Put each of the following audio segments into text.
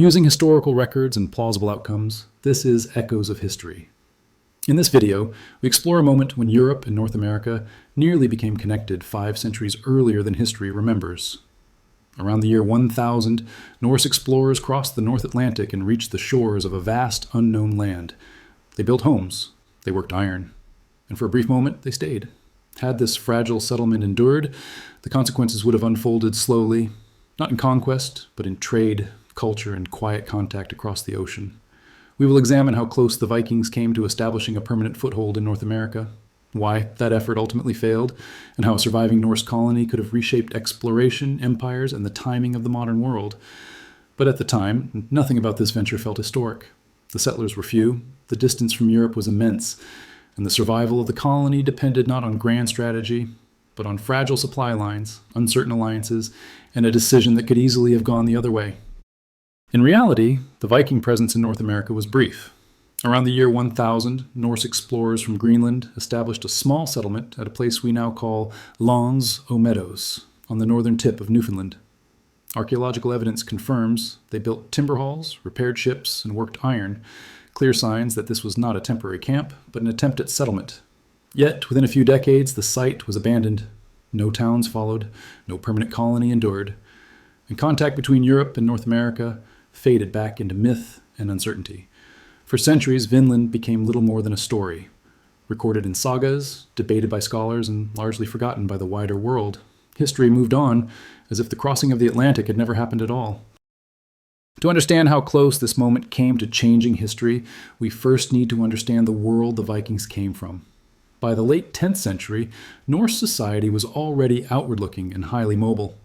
Using historical records and plausible outcomes, this is Echoes of History. In this video, we explore a moment when Europe and North America nearly became connected 5 centuries earlier than history remembers. Around the year 1000, Norse explorers crossed the North Atlantic and reached the shores of a vast unknown land. They built homes, they worked iron, and for a brief moment they stayed. Had this fragile settlement endured, the consequences would have unfolded slowly, not in conquest, but in trade, culture, and quiet contact across the ocean. We will examine how close the Vikings came to establishing a permanent foothold in North America, why that effort ultimately failed, and how a surviving Norse colony could have reshaped exploration, empires, and the timing of the modern world. But at the time, nothing about this venture felt historic. The settlers were few, the distance from Europe was immense, and the survival of the colony depended not on grand strategy, but on fragile supply lines, uncertain alliances, and a decision that could easily have gone the other way. In reality, the Viking presence in North America was brief. Around the year 1000, Norse explorers from Greenland established a small settlement at a place we now call Lons aux Meadows, on the northern tip of Newfoundland. Archaeological evidence confirms they built timber halls, repaired ships, and worked iron, clear signs that this was not a temporary camp, but an attempt at settlement. Yet, within a few decades, the site was abandoned. No towns followed, no permanent colony endured, and contact between Europe and North America faded back into myth and uncertainty. For centuries, Vinland became little more than a story, recorded in sagas, debated by scholars, and largely forgotten by the wider world. History moved on, as if the crossing of the Atlantic had never happened at all. To understand how close this moment came to changing history, we first need to understand the world the Vikings came from. By the late 10th century, Norse society was already outward-looking and highly mobile.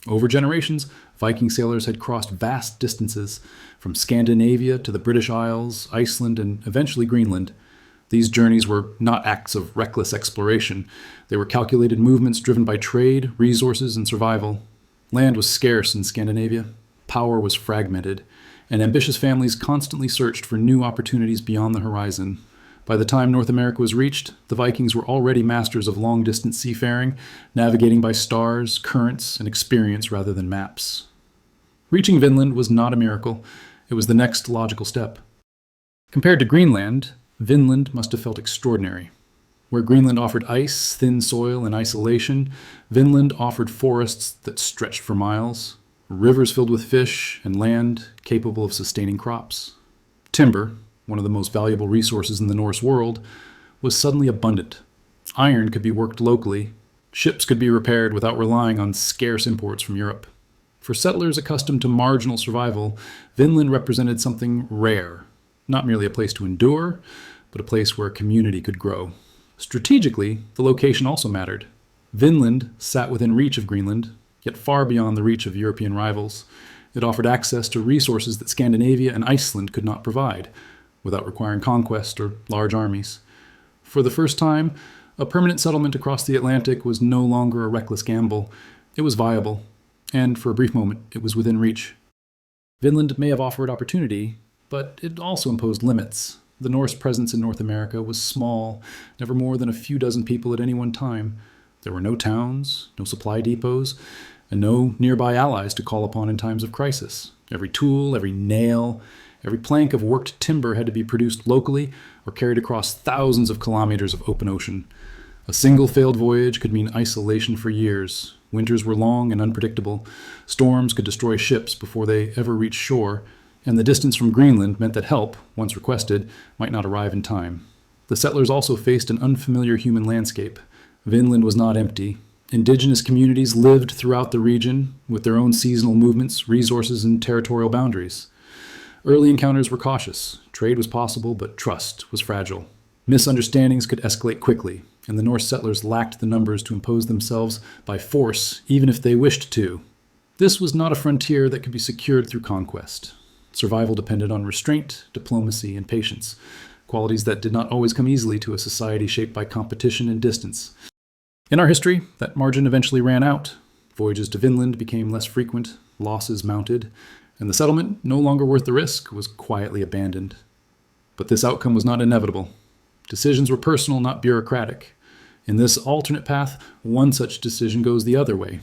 Over generations, Viking sailors had crossed vast distances, from Scandinavia to the British Isles, Iceland, and eventually Greenland. These journeys were not acts of reckless exploration. They were calculated movements driven by trade, resources, and survival. Land was scarce in Scandinavia, power was fragmented, and ambitious families constantly searched for new opportunities beyond the horizon. By the time North America was reached, the Vikings were already masters of long-distance seafaring, navigating by stars, currents, and experience rather than maps. Reaching Vinland was not a miracle. It was the next logical step. Compared to Greenland, Vinland must have felt extraordinary. Where Greenland offered ice, thin soil, and isolation, Vinland offered forests that stretched for miles, rivers filled with fish, and land capable of sustaining crops. Timber, one of the most valuable resources in the Norse world, was suddenly abundant. Iron could be worked locally. Ships could be repaired without relying on scarce imports from Europe. For settlers accustomed to marginal survival, Vinland represented something rare, not merely a place to endure, but a place where a community could grow. Strategically, the location also mattered. Vinland sat within reach of Greenland, yet far beyond the reach of European rivals. It offered access to resources that Scandinavia and Iceland could not provide, without requiring conquest or large armies. For the first time, a permanent settlement across the Atlantic was no longer a reckless gamble. It was viable, and for a brief moment, it was within reach. Vinland may have offered opportunity, but it also imposed limits. The Norse presence in North America was small, never more than a few dozen people at any one time. There were no towns, no supply depots, and no nearby allies to call upon in times of crisis. Every tool, every nail, every plank of worked timber had to be produced locally or carried across thousands of kilometers of open ocean. A single failed voyage could mean isolation for years. Winters were long and unpredictable. Storms could destroy ships before they ever reached shore, and the distance from Greenland meant that help, once requested, might not arrive in time. The settlers also faced an unfamiliar human landscape. Vinland was not empty. Indigenous communities lived throughout the region with their own seasonal movements, resources, and territorial boundaries. Early encounters were cautious. Trade was possible, but trust was fragile. Misunderstandings could escalate quickly, and the Norse settlers lacked the numbers to impose themselves by force, even if they wished to. This was not a frontier that could be secured through conquest. Survival depended on restraint, diplomacy, and patience, qualities that did not always come easily to a society shaped by competition and distance. In our history, that margin eventually ran out. Voyages to Vinland became less frequent, losses mounted, and the settlement, no longer worth the risk, was quietly abandoned. But this outcome was not inevitable. Decisions were personal, not bureaucratic. In this alternate path, one such decision goes the other way.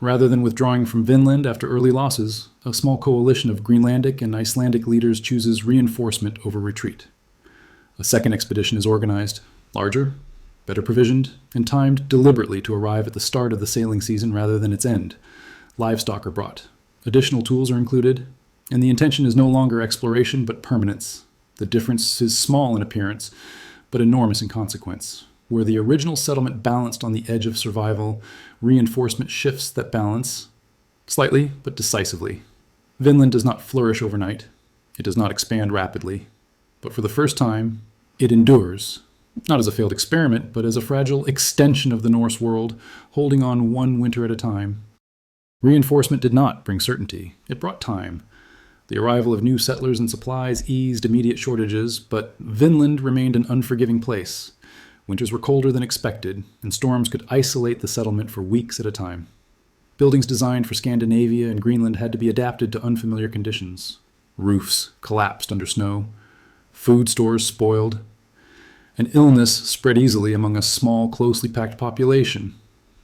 Rather than withdrawing from Vinland after early losses, a small coalition of Greenlandic and Icelandic leaders chooses reinforcement over retreat. A second expedition is organized, larger, better provisioned, and timed deliberately to arrive at the start of the sailing season rather than its end. Livestock are brought. Additional tools are included, and the intention is no longer exploration but permanence. The difference is small in appearance, but enormous in consequence. Where the original settlement balanced on the edge of survival, reinforcement shifts that balance, slightly but decisively. Vinland does not flourish overnight. It does not expand rapidly. But for the first time, it endures. Not as a failed experiment, but as a fragile extension of the Norse world, holding on one winter at a time. Reinforcement did not bring certainty. It brought time. The arrival of new settlers and supplies eased immediate shortages, but Vinland remained an unforgiving place. Winters were colder than expected, and storms could isolate the settlement for weeks at a time. Buildings designed for Scandinavia and Greenland had to be adapted to unfamiliar conditions. Roofs collapsed under snow. Food stores spoiled. And illness spread easily among a small, closely packed population.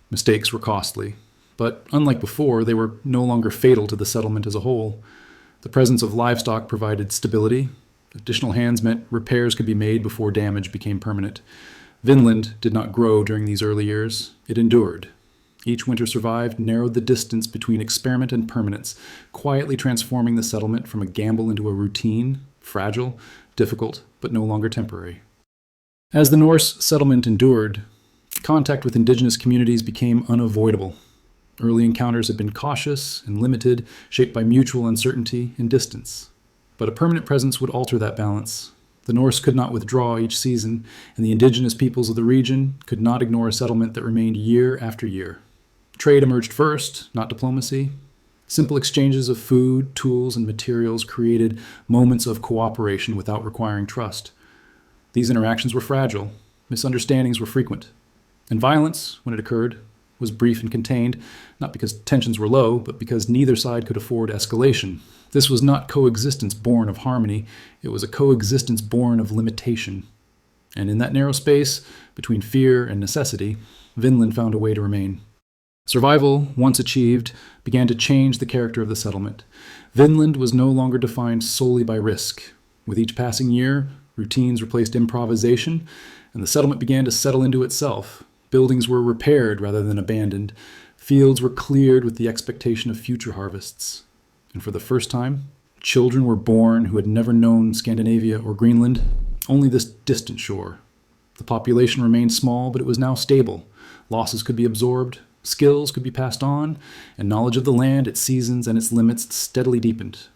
Mistakes were costly, but unlike before, they were no longer fatal to the settlement as a whole. The presence of livestock provided stability. Additional hands meant repairs could be made before damage became permanent. Vinland did not grow during these early years. It endured. Each winter survived narrowed the distance between experiment and permanence, quietly transforming the settlement from a gamble into a routine, fragile, difficult, but no longer temporary. As the Norse settlement endured, contact with indigenous communities became unavoidable. Early encounters had been cautious and limited, shaped by mutual uncertainty and distance. But a permanent presence would alter that balance. The Norse could not withdraw each season, and the indigenous peoples of the region could not ignore a settlement that remained year after year. Trade emerged first, not diplomacy. Simple exchanges of food, tools, and materials created moments of cooperation without requiring trust. These interactions were fragile. Misunderstandings were frequent. And violence, when it occurred, was brief and contained, not because tensions were low, but because neither side could afford escalation. This was not coexistence born of harmony, it was a coexistence born of limitation. And in that narrow space, between fear and necessity, Vinland found a way to remain. Survival, once achieved, began to change the character of the settlement. Vinland was no longer defined solely by risk. With each passing year, routines replaced improvisation, and the settlement began to settle into itself. Buildings were repaired rather than abandoned. Fields were cleared with the expectation of future harvests. And for the first time, children were born who had never known Scandinavia or Greenland, only this distant shore. The population remained small, but it was now stable. Losses could be absorbed, skills could be passed on, and knowledge of the land, its seasons, and its limits steadily deepened.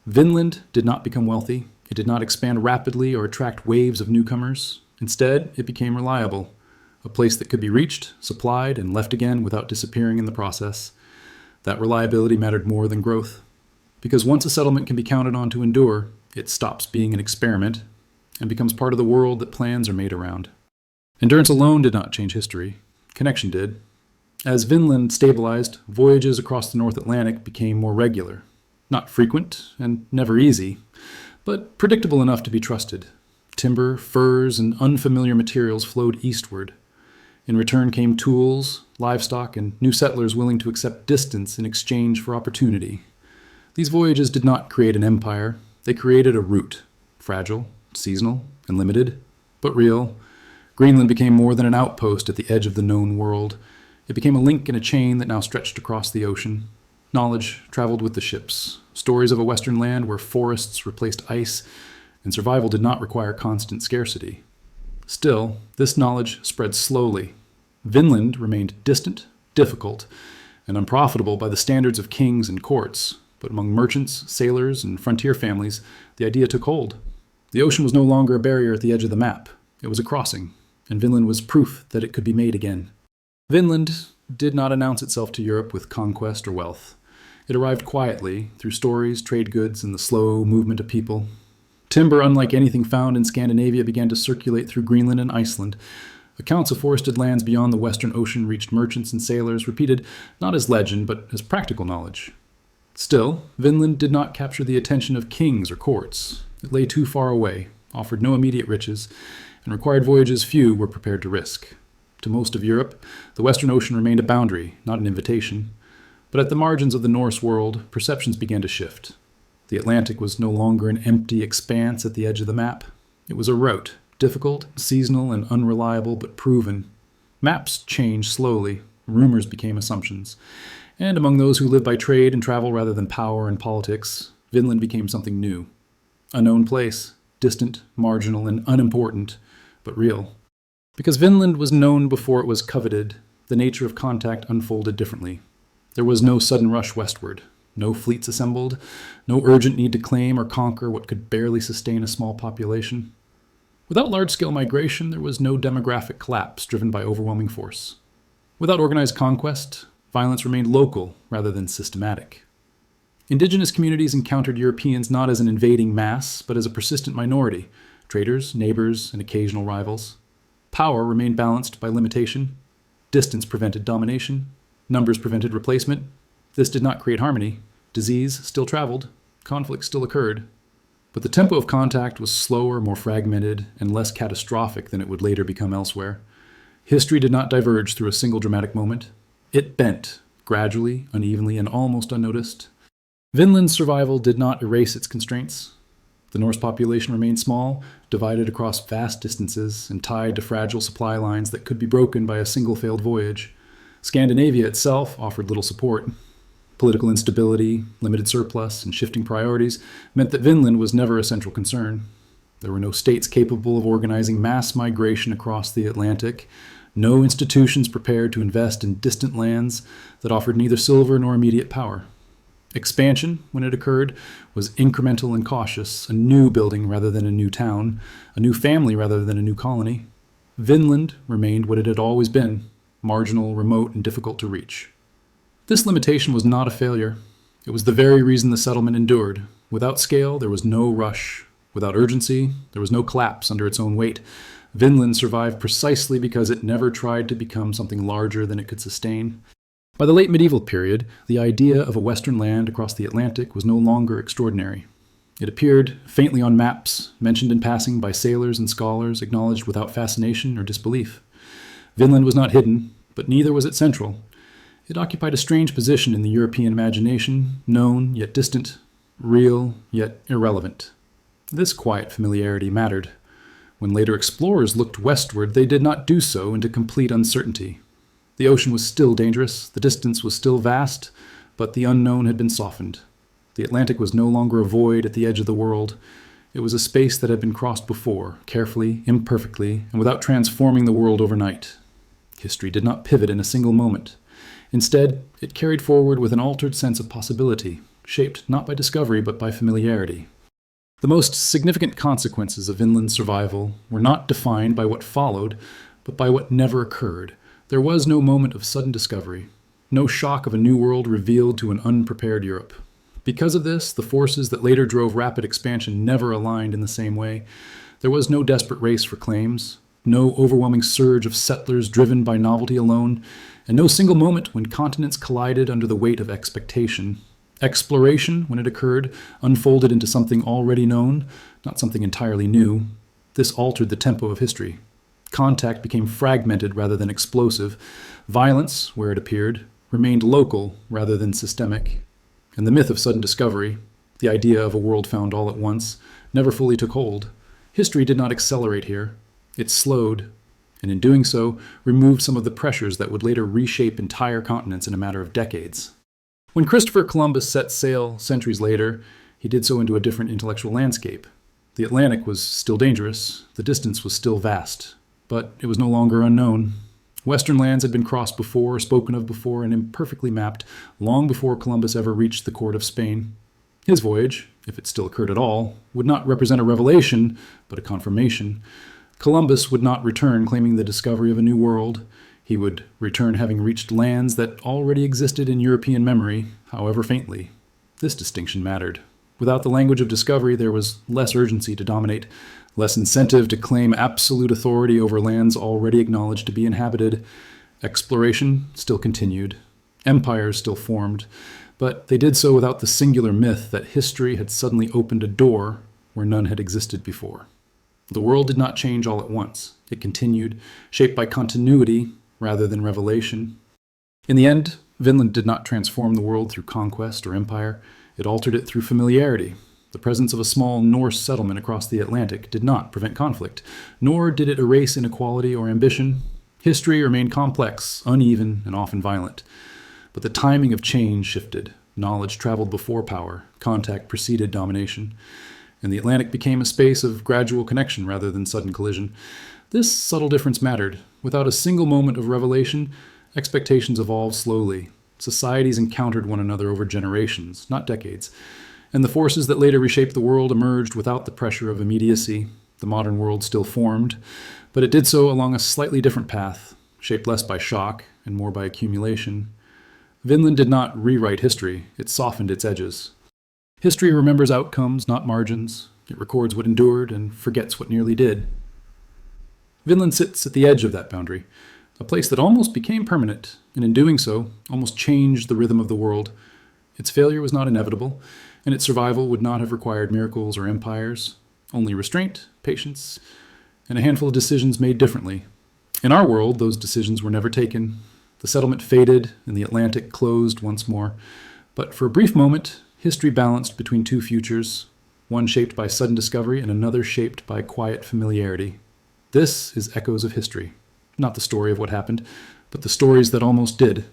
Vinland did not become wealthy. It did not expand rapidly or attract waves of newcomers. Instead, it became reliable. A place that could be reached, supplied, and left again without disappearing in the process. That reliability mattered more than growth. Because once a settlement can be counted on to endure, it stops being an experiment and becomes part of the world that plans are made around. Endurance alone did not change history. Connection did. As Vinland stabilized, voyages across the North Atlantic became more regular. Not frequent and never easy, but predictable enough to be trusted. Timber, furs, and unfamiliar materials flowed eastward. In return came tools, livestock, and new settlers willing to accept distance in exchange for opportunity. These voyages did not create an empire. They created a route, fragile, seasonal, and limited, but real. Greenland became more than an outpost at the edge of the known world. It became a link in a chain that now stretched across the ocean. Knowledge traveled with the ships. Stories of a western land where forests replaced ice, and survival did not require constant scarcity. Still, this knowledge spread slowly. Vinland remained distant, difficult, and unprofitable by the standards of kings and courts, but among merchants, sailors, and frontier families, the idea took hold. The ocean was no longer a barrier at the edge of the map. It was a crossing, and Vinland was proof that it could be made again. Vinland did not announce itself to Europe with conquest or wealth. It arrived quietly, through stories, trade goods, and the slow movement of people. Timber, unlike anything found in Scandinavia, began to circulate through Greenland and Iceland. Accounts of forested lands beyond the Western Ocean reached merchants and sailors, repeated not as legend, but as practical knowledge. Still, Vinland did not capture the attention of kings or courts. It lay too far away, offered no immediate riches, and required voyages few were prepared to risk. To most of Europe, the Western Ocean remained a boundary, not an invitation. But at the margins of the Norse world, perceptions began to shift. The Atlantic was no longer an empty expanse at the edge of the map. It was a route, difficult, seasonal, and unreliable, but proven. Maps changed slowly. Rumors became assumptions. And among those who lived by trade and travel rather than power and politics, Vinland became something new. A known place, distant, marginal, and unimportant, but real. Because Vinland was known before it was coveted, the nature of contact unfolded differently. There was no sudden rush westward, no fleets assembled, no urgent need to claim or conquer what could barely sustain a small population. Without large-scale migration, there was no demographic collapse driven by overwhelming force. Without organized conquest, violence remained local rather than systematic. Indigenous communities encountered Europeans not as an invading mass, but as a persistent minority, traders, neighbors, and occasional rivals. Power remained balanced by limitation. Distance prevented domination. Numbers prevented replacement. This did not create harmony. Disease still traveled. Conflict still occurred. But the tempo of contact was slower, more fragmented, and less catastrophic than it would later become elsewhere. History did not diverge through a single dramatic moment. It bent, gradually, unevenly, and almost unnoticed. Vinland's survival did not erase its constraints. The Norse population remained small, divided across vast distances, and tied to fragile supply lines that could be broken by a single failed voyage. Scandinavia itself offered little support. Political instability, limited surplus, and shifting priorities meant that Vinland was never a central concern. There were no states capable of organizing mass migration across the Atlantic, no institutions prepared to invest in distant lands that offered neither silver nor immediate power. Expansion, when it occurred, was incremental and cautious, a new building rather than a new town, a new family rather than a new colony. Vinland remained what it had always been, marginal, remote, and difficult to reach. This limitation was not a failure. It was the very reason the settlement endured. Without scale, there was no rush. Without urgency, there was no collapse under its own weight. Vinland survived precisely because it never tried to become something larger than it could sustain. By the late medieval period, the idea of a western land across the Atlantic was no longer extraordinary. It appeared faintly on maps, mentioned in passing by sailors and scholars, acknowledged without fascination or disbelief. Vinland was not hidden, but neither was it central. It occupied a strange position in the European imagination, known yet distant, real yet irrelevant. This quiet familiarity mattered. When later explorers looked westward, they did not do so into complete uncertainty. The ocean was still dangerous, the distance was still vast, but the unknown had been softened. The Atlantic was no longer a void at the edge of the world. It was a space that had been crossed before, carefully, imperfectly, and without transforming the world overnight. History did not pivot in a single moment. Instead, it carried forward with an altered sense of possibility, shaped not by discovery but by familiarity. The most significant consequences of Vinland's survival were not defined by what followed, but by what never occurred. There was no moment of sudden discovery, no shock of a new world revealed to an unprepared Europe. Because of this, the forces that later drove rapid expansion never aligned in the same way. There was no desperate race for claims, no overwhelming surge of settlers driven by novelty alone, and no single moment when continents collided under the weight of expectation. Exploration, when it occurred, unfolded into something already known, not something entirely new. This altered the tempo of history. Contact became fragmented rather than explosive. Violence, where it appeared, remained local rather than systemic. And the myth of sudden discovery, the idea of a world found all at once, never fully took hold. History did not accelerate here. It slowed, and in doing so, removed some of the pressures that would later reshape entire continents in a matter of decades. When Christopher Columbus set sail centuries later, he did so into a different intellectual landscape. The Atlantic was still dangerous, the distance was still vast, but it was no longer unknown. Western lands had been crossed before, spoken of before, and imperfectly mapped long before Columbus ever reached the court of Spain. His voyage, if it still occurred at all, would not represent a revelation, but a confirmation. Columbus would not return claiming the discovery of a new world. He would return having reached lands that already existed in European memory, however faintly. This distinction mattered. Without the language of discovery, there was less urgency to dominate, less incentive to claim absolute authority over lands already acknowledged to be inhabited. Exploration still continued. Empires still formed, but they did so without the singular myth that history had suddenly opened a door where none had existed before. The world did not change all at once. It continued, shaped by continuity rather than revelation. In the end, Vinland did not transform the world through conquest or empire. It altered it through familiarity. The presence of a small Norse settlement across the Atlantic did not prevent conflict, nor did it erase inequality or ambition. History remained complex, uneven, and often violent. But the timing of change shifted. Knowledge traveled before power, contact preceded domination, and the Atlantic became a space of gradual connection rather than sudden collision. This subtle difference mattered. Without a single moment of revelation, expectations evolved slowly. Societies encountered one another over generations, not decades, and the forces that later reshaped the world emerged without the pressure of immediacy. The modern world still formed, but it did so along a slightly different path, shaped less by shock and more by accumulation. Vinland did not rewrite history, it softened its edges. History remembers outcomes, not margins. It records what endured and forgets what nearly did. Vinland sits at the edge of that boundary, a place that almost became permanent, and in doing so, almost changed the rhythm of the world. Its failure was not inevitable, and its survival would not have required miracles or empires, only restraint, patience, and a handful of decisions made differently. In our world, those decisions were never taken. The settlement faded, and the Atlantic closed once more. But for a brief moment, history balanced between two futures, one shaped by sudden discovery and another shaped by quiet familiarity. This is Echoes of History. Not the story of what happened, but the stories that almost did.